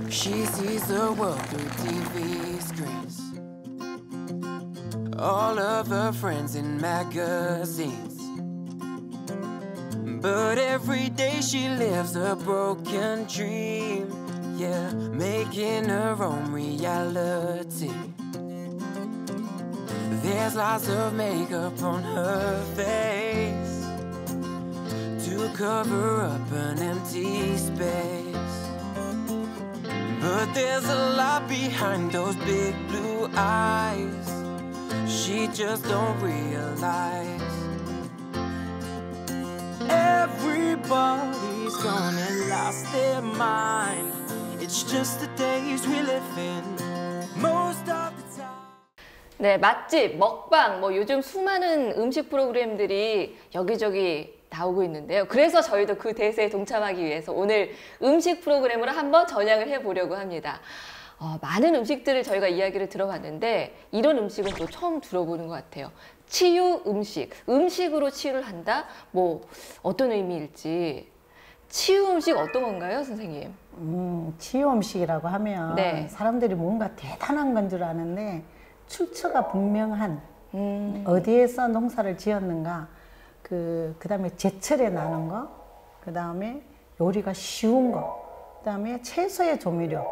She sees the world through TV screens. All of her friends in magazines. But every day she lives a broken dream. Yeah, making her own reality. There's lots of makeup on her face to cover up an empty space. But there's a lot behind those big blue eyes she just don't realize. Everybody's gone and lost their mind. It's just the days we live in most of the time. 네, 맛집, 먹방, 요즘 수많은 음식 프로그램들이 여기저기 나오고 있는데요. 그래서 저희도 그 대세에 동참하기 위해서 오늘 음식 프로그램으로 한번 전향을 해보려고 합니다. 많은 음식들을 저희가 이야기를 들어봤는데 이런 음식은 또 처음 들어보는 것 같아요. 치유 음식, 음식으로 치유를 한다? 어떤 의미일지. 치유 음식 어떤 건가요, 선생님? 치유 음식이라고 하면 네. 사람들이 뭔가 대단한 건 줄 아는데 출처가 분명한 어디에서 농사를 지었는가, 그 다음에 제철에 나는 거, 그 다음에 요리가 쉬운 거, 그 다음에 채소의 조미료를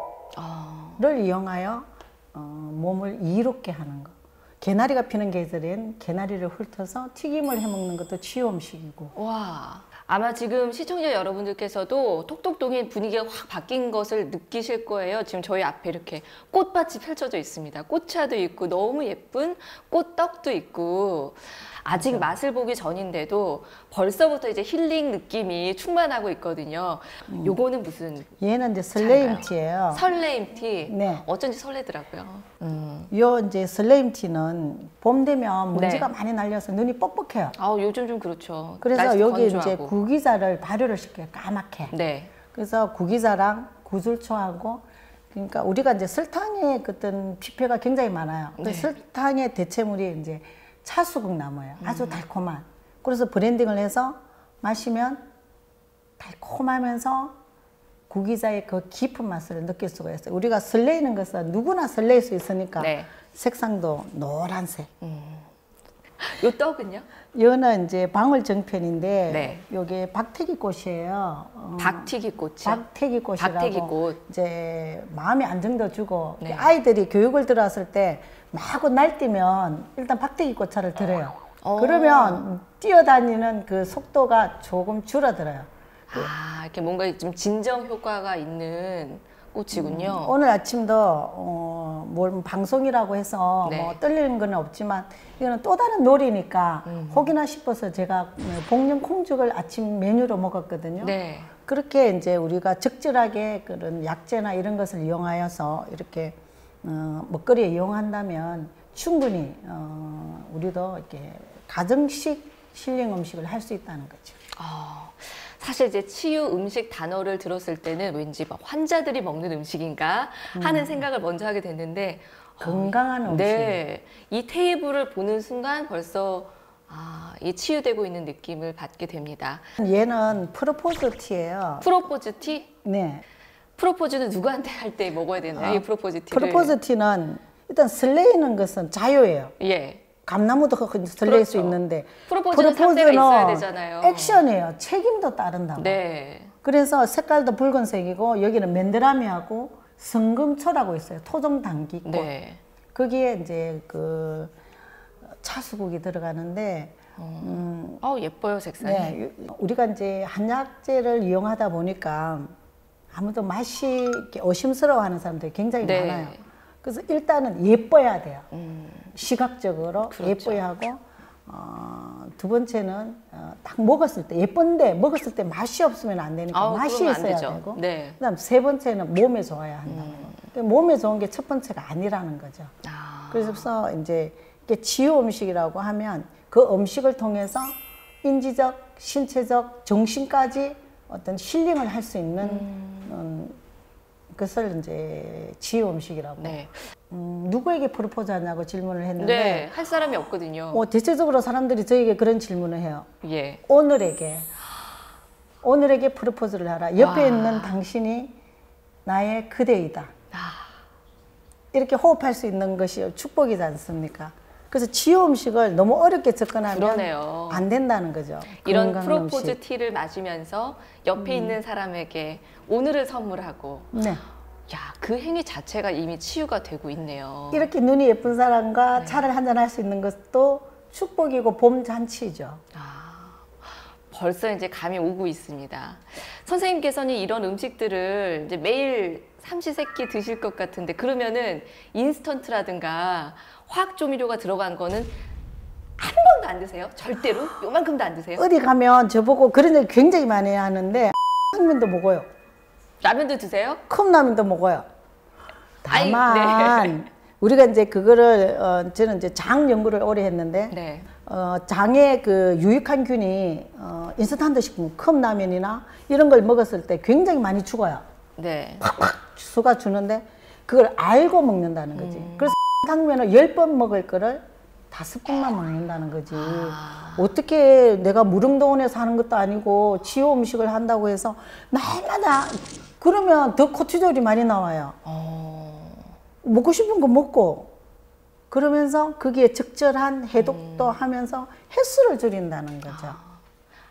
이용하여 몸을 이롭게 하는 거. 개나리가 피는 계절엔 개나리를 훑어서 튀김을 해먹는 것도 치유 음식이고. 와, 아마 지금 시청자 여러분들께서도 톡톡동인 분위기가 확 바뀐 것을 느끼실 거예요. 지금 저희 앞에 이렇게 꽃밭이 펼쳐져 있습니다. 꽃차도 있고 너무 예쁜 꽃떡도 있고. 아직 맛을 보기 전인데도 벌써부터 이제 힐링 느낌이 충만하고 있거든요. 요거는 무슨? 얘는 이제 설레임티예요. 설레임티. 네. 어쩐지 설레더라고요. 요 이제 설레임티는 봄 되면 먼지가 네. 많이 날려서 눈이 뻑뻑해요. 요즘 좀 그렇죠. 그래서 여기 건조하고. 이제 구기자를 발효를 시켜요. 까맣게. 네. 그래서 구기자랑 구슬초하고, 그러니까 우리가 이제 설탕의 어떤 피폐가 굉장히 많아요. 그 네. 설탕의 대체물이 이제 차수국나무예요. 아주 달콤한. 그래서 브랜딩을 해서 마시면 달콤하면서 구기자의 그 깊은 맛을 느낄 수가 있어요. 우리가 설레이는 것은 누구나 설레일 수 있으니까. 네. 색상도 노란색. 요 떡은요? 이거는 이제 방울정편인데, 네. 요게 박태기꽃이에요. 박튀기꽃이요? 박태기꽃이라고. 박태기꽃. 이제 마음이 안정도 주고, 네. 아이들이 교육을 들어왔을 때 마구 날뛰면 일단 박태기꽃차를 들어요. 그러면 뛰어다니는 그 속도가 조금 줄어들어요. 이렇게 뭔가 좀 진정 효과가 있는 꽃이군요. 오늘 아침도 방송이라고 해서 네. 떨리는 건 없지만 이거는 또 다른 놀이니까 혹이나 싶어서 제가 복륜 콩죽을 아침 메뉴로 먹었거든요. 네. 그렇게 이제 우리가 적절하게 그런 약재나 이런 것을 이용하여서 이렇게 먹거리에 이용한다면 충분히 우리도 이렇게 가정식 힐링 음식을 할 수 있다는 거죠. 사실 이제 치유 음식 단어를 들었을 때는 왠지 막 환자들이 먹는 음식인가 하는 생각을 먼저 하게 됐는데 건강한 음식. 네, 이 테이블을 보는 순간 벌써 이 치유되고 있는 느낌을 받게 됩니다. 얘는 프로포즈 티예요. 프로포즈 티? 네. 프로포즈는 누구한테 할 때 먹어야 되나요? 이 프로포즈 티를? 프로포즈 티는 일단 설레이는 것은 자유예요. 예. 감나무도 설레일 그렇죠. 수 있는데 프로포즈는 상대가 있어야 되잖아요. 액션이에요. 책임도 따른다고. 네. 그래서 색깔도 붉은색이고 여기는 맨드라미하고 성금초라고 있어요. 토종당귀꽃. 네. 거기에 이제 그 차수국이 들어가는데 예뻐요, 색상이. 네, 우리가 이제 한약재를 이용하다 보니까 아무도 맛이 이렇게 의심스러워하는 사람들이 굉장히 네. 많아요. 그래서 일단은 예뻐야 돼요. 시각적으로 그렇죠. 예뻐야 하고, 두 번째는 딱 먹었을 때 예쁜데 먹었을 때 맛이 없으면 안 되니까 맛이 그러면 안 있어야 되죠. 되고, 네. 그다음 세 번째는 몸에 좋아야 한다는 거. 몸에 좋은 게 첫 번째가 아니라는 거죠. 그래서 이제 이게 치유 음식이라고 하면 그 음식을 통해서 인지적, 신체적, 정신까지 어떤 힐링을 할 수 있는 그것을 이제 지효 음식이라고. 네. 누구에게 프로포즈 하냐고 질문을 했는데 네, 할 사람이 없거든요. 대체적으로 사람들이 저에게 그런 질문을 해요. 예. 오늘에게 프로포즈를 하라. 옆에 와. 있는 당신이 나의 그대이다. 아. 이렇게 호흡할 수 있는 것이 축복이지 않습니까? 그래서 지효 음식을 너무 어렵게 접근하면 그러네요. 안 된다는 거죠. 이런 건강한 프로포즈 음식. 티를 맞으면서 옆에 있는 사람에게 오늘을 선물하고 네. 야, 그 행위 자체가 이미 치유가 되고 있네요. 이렇게 눈이 예쁜 사람과 네. 차를 한잔 할 수 있는 것도 축복이고 봄 잔치죠. 벌써 이제 감이 오고 있습니다. 선생님께서는 이런 음식들을 이제 매일 삼시세끼 드실 것 같은데 그러면은 인스턴트라든가 화학 조미료가 들어간 거는 한 번도 안 드세요? 절대로? 요만큼도 안 드세요? 어디 가면 저보고 그런 얘기 굉장히 많이 하는데 라면도 먹어요. 라면도 드세요? 컵라면도 먹어요. 아이, 다만 우리가 이제 그거를 저는 이제 장 연구를 오래 했는데 네. 장에 그 유익한 균이 인스턴트 식품 컵라면이나 이런 걸 먹었을 때 굉장히 많이 죽어요. 네. 수가 주는데 그걸 알고 먹는다는 거지. 그래서 당면을 10번 먹을 거를 5번만 먹는다는 거지. 어떻게 내가 무릉도원에서 하는 것도 아니고 지효 음식을 한다고 해서 날마다 그러면 더 코티졸이 많이 나와요. 먹고 싶은 거 먹고 그러면서 거기에 적절한 해독도 하면서 횟수를 줄인다는 거죠.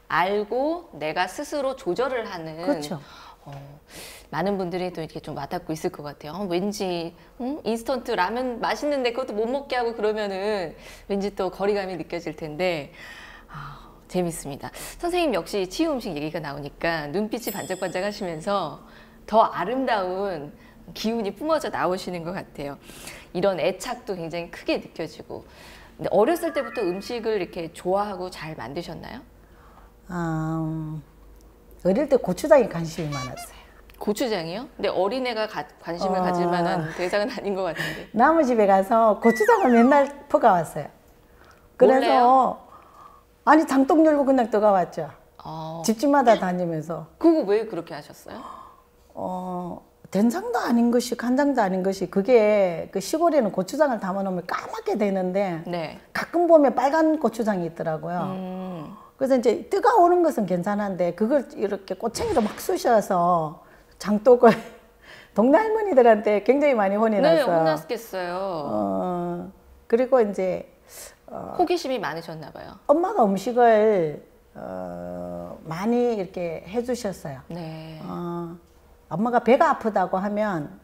알고 내가 스스로 조절을 하는. 그렇죠. 많은 분들이 또 이렇게 좀 와닿고 있을 것 같아요. 왠지 인스턴트 라면 맛있는데 그것도 못 먹게 하고 그러면은 왠지 또 거리감이 느껴질 텐데 재밌습니다. 선생님 역시 치유 음식 얘기가 나오니까 눈빛이 반짝반짝 하시면서 더 아름다운 기운이 뿜어져 나오시는 것 같아요. 이런 애착도 굉장히 크게 느껴지고. 근데 어렸을 때부터 음식을 이렇게 좋아하고 잘 만드셨나요? 어릴 때 고추장에 관심이 많았어요. 고추장이요? 근데 어린애가 관심을 가질 만한 대상은 아닌 것 같은데. 나무 집에 가서 고추장을 맨날 퍼가왔어요. 그래서 몰래요? 아니 장독 열고 그냥 떠가왔죠. 집집마다 다니면서. 그거 왜 그렇게 하셨어요? 된장도 아닌 것이 간장도 아닌 것이 그게 그 시골에는 고추장을 담아놓으면 까맣게 되는데 네. 가끔 보면 빨간 고추장이 있더라고요. 그래서 이제 뜨거워오는 것은 괜찮은데 그걸 이렇게 꼬챙이로 막 쑤셔서 장독을 동네 할머니들한테 굉장히 많이 혼이 네, 났어요. 혼났겠어요. 그리고 이제 호기심이 많으셨나 봐요. 엄마가 음식을 많이 이렇게 해주셨어요. 네. 엄마가 배가 아프다고 하면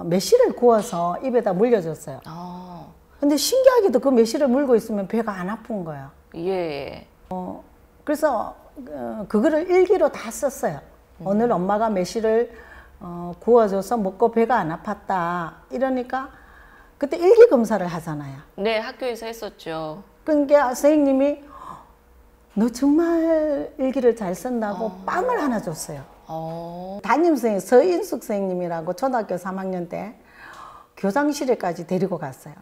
매실을 구워서 입에다 물려줬어요. 근데 신기하게도 그 매실을 물고 있으면 배가 안 아픈 거예요. 예. 그래서 그거를 일기로 다 썼어요. 오늘 엄마가 매실을 구워줘서 먹고 배가 안 아팠다. 이러니까 그때 일기 검사를 하잖아요. 네, 학교에서 했었죠. 그러니까 선생님이 너 정말 일기를 잘 쓴다고 빵을 하나 줬어요. 담임선생님 서인숙 선생님이라고 초등학교 3학년 때 교장실에까지 데리고 갔어요.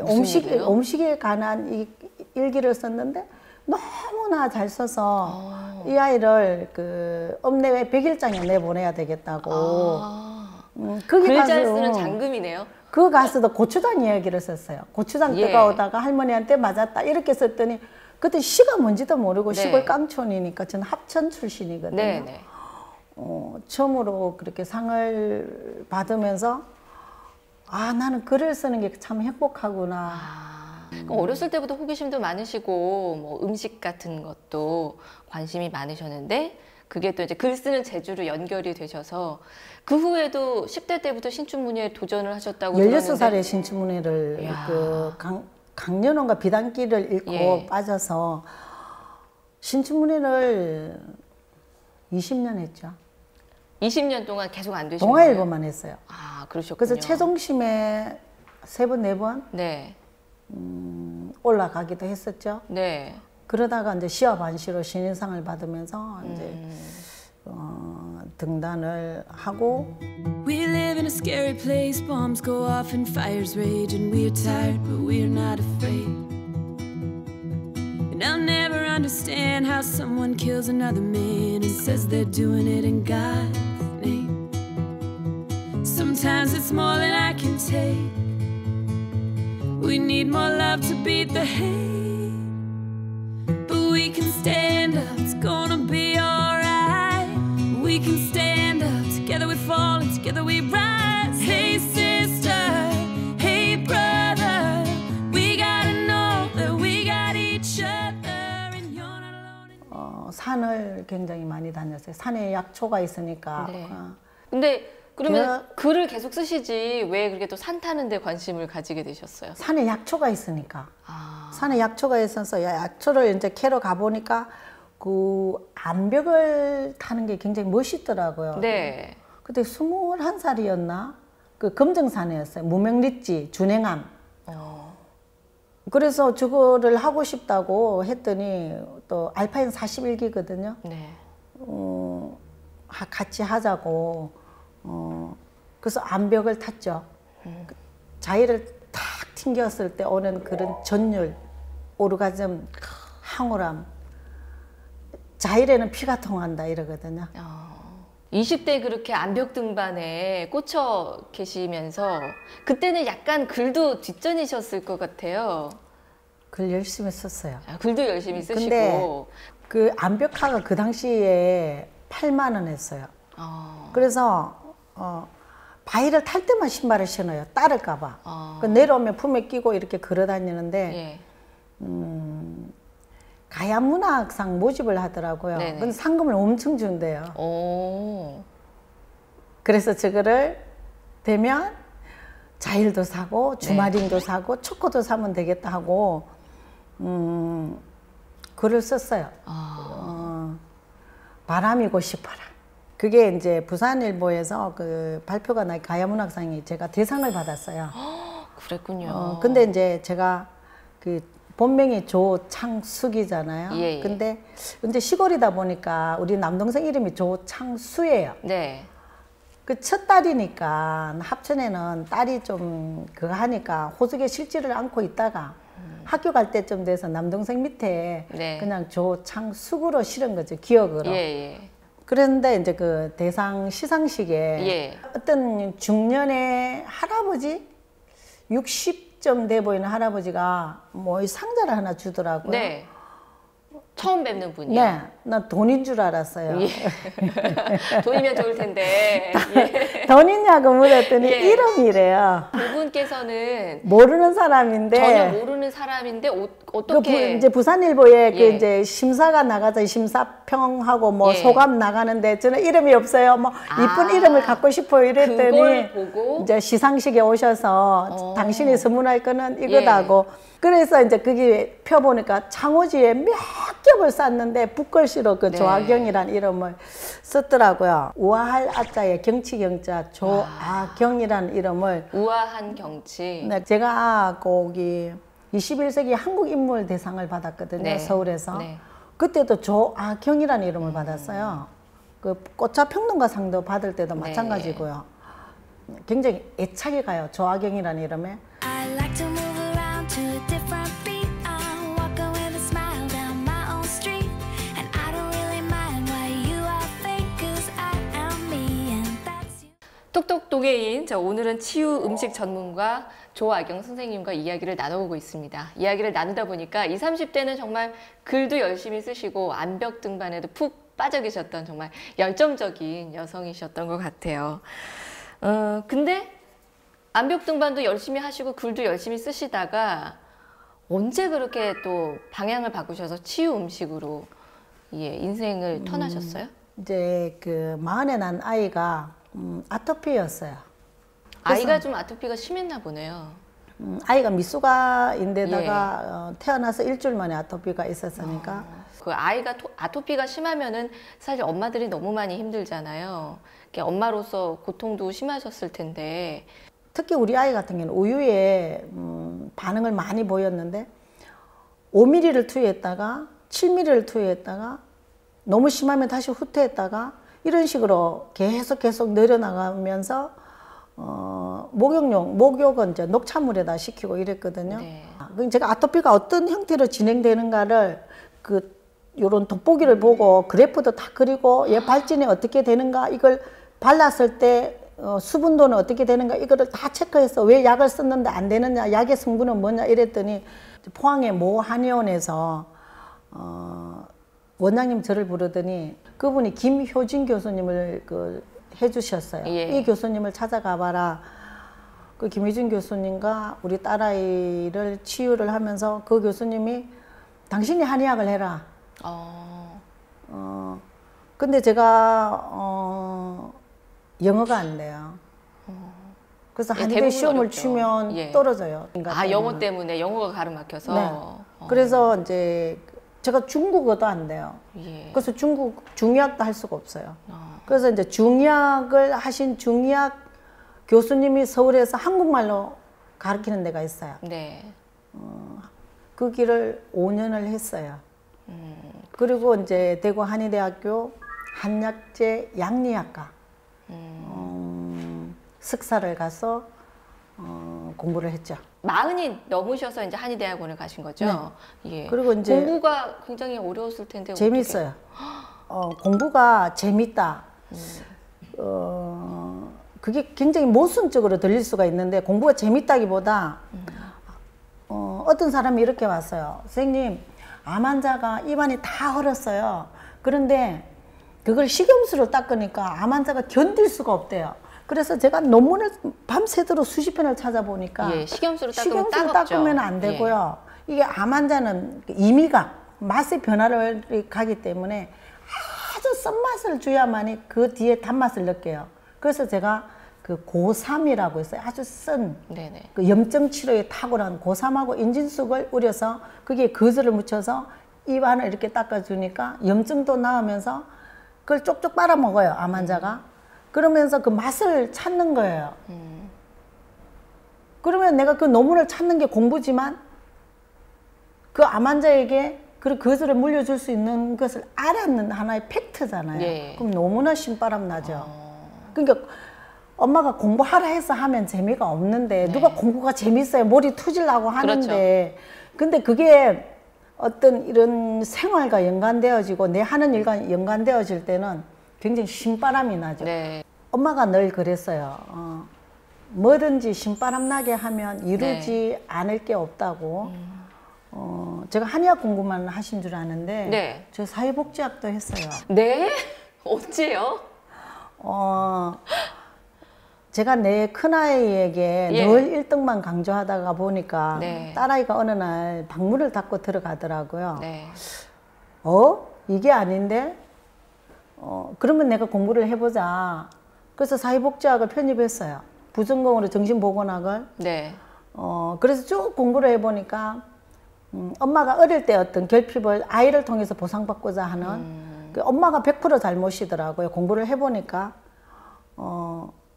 음식에 관한 이 일기를 썼는데 너무나 잘 써서 이 아이를 그 읍내외 100일장에 내보내야 되겠다고. 거기 글 가서 잘 쓰는 장금이네요. 그 가서도 고추장 이야기를 썼어요. 고추장 예. 뜨거우다가 할머니한테 맞았다 이렇게 썼더니 그때 시가 뭔지도 모르고 네. 시골 깡촌이니까 저는 합천 출신이거든요. 네. 처음으로 그렇게 상을 받으면서 나는 글을 쓰는 게 참 행복하구나. 그럼 어렸을 때부터 호기심도 많으시고 뭐 음식 같은 것도 관심이 많으셨는데 그게 또 이제 글 쓰는 재주로 연결이 되셔서 그 후에도 10대 때부터 신춘문예에 도전을 하셨다고 16살에 신춘문예를 이야. 그 강연원과 비단길을 읽고 예. 빠져서 신춘문예를 20년 했죠. 20년 동안 계속 안 되신 거예요? 동아일보만 했어요. 그러셨군요. 그래서 최종심에 3번, 4번 네. 올라가기도 했었죠. 네. 그러다가 이제 시와 반시로 신인상을 받으면서 이제 등단을 하고. We live in a scary place, bombs go off and fires rage, and we're tired, but we're not afraid. And I'll never understand how someone kills another man and says they're doing it in God's name. Sometimes it's more than I can take. We need more love to beat the hate. But we can stand up, it's gonna be alright. We can stand up, together we fall and together we rise. Hey sister, hey brother, we gotta know that we got each other and you're not alone. 산을 굉장히 많이 다녔어요. 산에 약초가 있으니까. 네. 근데 그러면 글을 계속 쓰시지 왜 그렇게 또 산 타는 데 관심을 가지게 되셨어요? 산에 약초가 있으니까. 산에 약초가 있어서 약초를 이제 캐러 가보니까 그 암벽을 타는 게 굉장히 멋있더라고요. 네. 그때 21살이었나? 그 금정산이었어요. 무명리지, 준행암. 그래서 저거를 하고 싶다고 했더니 또 알파인 41기거든요. 네. 같이 하자고. 그래서 암벽을 탔죠. 자의를 탁 튕겼을 때 오는 그런 전율, 오르가즘, 황홀함. 자일에는 피가 통한다 이러거든요. 20대 그렇게 암벽 등반에 꽂혀 계시면서 그때는 약간 글도 뒷전이셨을 것 같아요. 글 열심히 썼어요. 글도 열심히 쓰시고. 근데 그 암벽화가 그 당시에 8만 원 했어요. 그래서 바위를 탈 때만 신발을 신어요. 따를까 봐. 내려오면 품에 끼고 이렇게 걸어 다니는데 예. 가야문학상 모집을 하더라고요. 네네. 근데 상금을 엄청 준대요. 오. 그래서 저거를 되면 자일도 사고 주마링도 사고 초코도 사면 되겠다 하고 글을 썼어요. 바람이고 싶어라. 그게 이제 부산일보에서 그 발표가 나 가야문학상이 제가 대상을 받았어요. 그랬군요. 근데 이제 제가 그 본명이 조창숙이잖아요. 예, 예. 근데 이제 시골이다 보니까 우리 남동생 이름이 조창수예요. 네. 그 첫 딸이니까 합천에는 딸이 좀 그거 하니까 호숙에 실지를 않고 있다가 학교 갈 때쯤 돼서 남동생 밑에 네. 그냥 조창숙으로 실은 거죠. 기억으로. 예, 예. 그런데 이제 그 대상 시상식에 예. 어떤 중년의 할아버지 60점 돼 보이는 할아버지가 뭐 이 상자를 하나 주더라고요. 네. 처음 뵙는 분이요. 네, 나 돈인 줄 알았어요. 예. 돈이면 좋을 텐데. 예. 돈이냐고 물었더니 예. 이름이래요. 그분께서는 모르는 사람인데 전혀 모르는 사람인데 어떻게 이제 부산일보에 그 예. 이제 심사가 나가서 심사평하고 뭐 예. 소감 나가는데 저는 이름이 없어요. 뭐 이쁜 이름을 갖고 싶어요. 이랬더니 그걸 보고 이제 시상식에 오셔서 당신이 선물할 거는 이거다고. 그래서 이제 거기 펴보니까 창호지에 몇 겹을 쌌는데 붓글씨로 그 네. 조아경이라는 이름을 썼더라고요. 우아할 아자에 경치경자 조아경이라는 이름을 우아한 경치. 네, 제가 거기 21세기 한국인물 대상을 받았거든요. 네. 서울에서. 네. 그때도 조아경이라는 이름을 받았어요. 그 꽃차평론가상도 받을 때도 마찬가지고요. 굉장히 애착이 가요. 조아경이라는 이름에. I like to move around to a different beat. I'm walking with a smile down my own street. And I don't really mind why you are fake, 'cause I am me and that's you. 톡톡 도개인, 오늘은 치유 음식 전문가 조아경 선생님과 이야기를 나눠보고 있습니다. 이야기를 나누다 보니까 20, 30대는 정말 글도 열심히 쓰시고 암벽 등반에도 푹 빠져 계셨던 정말 열정적인 여성이셨던 것 같아요. 근데 암벽 등반도 열심히 하시고 글도 열심히 쓰시다가 언제 그렇게 또 방향을 바꾸셔서 치유 음식으로 인생을 턴하셨어요? 이제 그 마흔에 난 아이가 아토피였어요. 아이가 좀 아토피가 심했나 보네요. 아이가 미숙아인데다가 태어나서 일주일 만에 아토피가 있었으니까 그 아이가 아토피가 심하면은 사실 엄마들이 너무 많이 힘들잖아요. 엄마로서 고통도 심하셨을 텐데. 특히 우리 아이 같은 경우는 우유에 반응을 많이 보였는데 5ml를 투여했다가 7ml를 투여했다가 너무 심하면 다시 후퇴했다가 이런 식으로 계속 내려나가면서 목욕은 이제 녹차물에다 식히고 이랬거든요. 네. 제가 아토피가 어떤 형태로 진행되는가를 요런 돋보기를 보고 그래프도 다 그리고 얘 발진이 어떻게 되는가 이걸 발랐을 때 수분도는 어떻게 되는가 이거를 다 체크해서 왜 약을 썼는데 안 되느냐, 약의 성분은 뭐냐 이랬더니 포항의 모 한의원에서 원장님 저를 부르더니 그분이 김효진 교수님을 해주셨어요. 예. 이 교수님을 찾아가 봐라. 그 김효진 교수님과 우리 딸아이를 치유를 하면서 그 교수님이 당신이 한의학을 해라. 근데 제가 영어가 안 돼요. 그래서 예, 한의대 대부분 시험을 어렵죠. 치면 예. 떨어져요. 영어 때문에 영어가 가름막혀서. 네. 그래서 이제 제가 중국어도 안 돼요. 예. 그래서 중의학도 할 수가 없어요. 그래서 이제 중의학을 하신 중의학 교수님이 서울에서 한국말로 가르치는 데가 있어요. 네. 그 길을 5년을 했어요. 그리고 이제 대구 한의대학교 한약재 양리학과 석사를 가서 공부를 했죠. 40이 넘으셔서 이제 한의대학원을 가신 거죠? 예. 그리고 이제 공부가 굉장히 어려웠을 텐데 재밌어요. 공부가 재밌다. 그게 굉장히 모순적으로 들릴 수가 있는데 공부가 재밌다기보다 어떤 사람이 이렇게 왔어요. 선생님, 암 환자가 입안이 다 헐었어요. 그런데 그걸 식염수로 닦으니까 암 환자가 견딜 수가 없대요. 그래서 제가 논문을 밤새도록 수십 편을 찾아보니까 예, 식염수로 닦으면 식염수로 따갑죠. 닦으면 안 되고요. 이게 암 환자는 이미가 맛의 변화를 가기 때문에 아주 쓴맛을 줘야만이 그 뒤에 단맛을 느껴요. 그래서 제가 그 고삼이라고 있어요. 아주 쓴 네네. 그 염증 치료에 탁월한 고삼하고 인진숙을 우려서 거기에 거즈를 묻혀서 입 안을 이렇게 닦아주니까 염증도 나으면서 그걸 쪽쪽 빨아먹어요, 암 환자가. 그러면서 그 맛을 찾는 거예요. 그러면 내가 그 논문을 찾는 게 공부지만 그 암 환자에게 그 거즈를 물려줄 수 있는 것을 알았는 하나의 팩트잖아요. 예. 그럼 너무나 신바람 나죠. 그러니까 엄마가 공부하라 해서 하면 재미가 없는데 누가 공부가 재밌어요. 머리 투질라고 하는데 근데 그게 어떤 이런 생활과 연관되어지고 내 하는 일과 연관되어질 때는 굉장히 신바람이 나죠. 네. 엄마가 늘 그랬어요. 뭐든지 신바람 나게 하면 이루지 않을 게 없다고. 제가 한의학 공부만 하신 줄 아는데 네. 저 사회복지학도 했어요. 네? 언제요? 제가 내 큰아이에게 예. 늘 1등만 강조하다가 보니까 네. 딸아이가 어느 날 방문을 닫고 들어가더라고요. 네. 이게 아닌데? 그러면 내가 공부를 해보자. 그래서 사회복지학을 편입했어요. 부전공으로 정신보건학을. 네. 그래서 쭉 공부를 해보니까 엄마가 어릴 때 어떤 결핍을 아이를 통해서 보상받고자 하는 그 엄마가 100% 잘못이더라고요. 공부를 해보니까.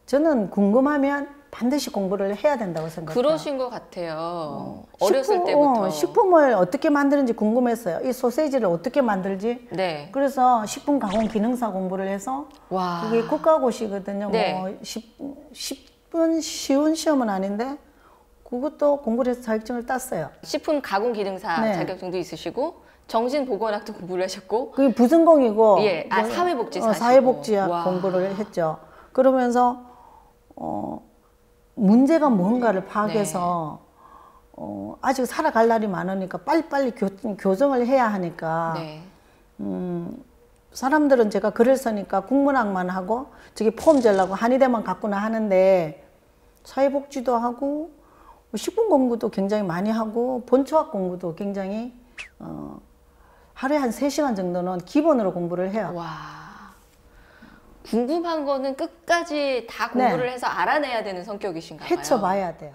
저는 궁금하면 반드시 공부를 해야 된다고 생각해요. 그러신 것 같아요. 어렸을 때부터. 식품을 어떻게 만드는지 궁금했어요. 이 소세지를 어떻게 만들지? 네. 그래서 식품 가공 기능사 공부를 해서 와. 그게 국가고시거든요. 네. 뭐 10분 쉬운 시험은 아닌데 그것도 공부를 해서 자격증을 땄어요. 식품 가공 기능사 네. 자격증도 있으시고 정신보건학도 공부를 하셨고. 그게 부전공이고 예. 사회복지사. 사회복지학 와. 공부를 했죠. 그러면서 문제가 뭔가를 파악해서 아직 살아갈 날이 많으니까 빨리빨리 교정을 해야 하니까 네. 사람들은 제가 글을 쓰니까 국문학만 하고 저기 폼 젤라고 한의대만 갖고나 하는데 사회복지도 하고 식품 공부도 굉장히 많이 하고 본초학 공부도 굉장히 하루에 한 3시간 정도는 기본으로 공부를 해요. 와. 궁금한 거는 끝까지 다 공부를 해서 알아내야 되는 성격이신가 봐요. 헤쳐봐야 돼요.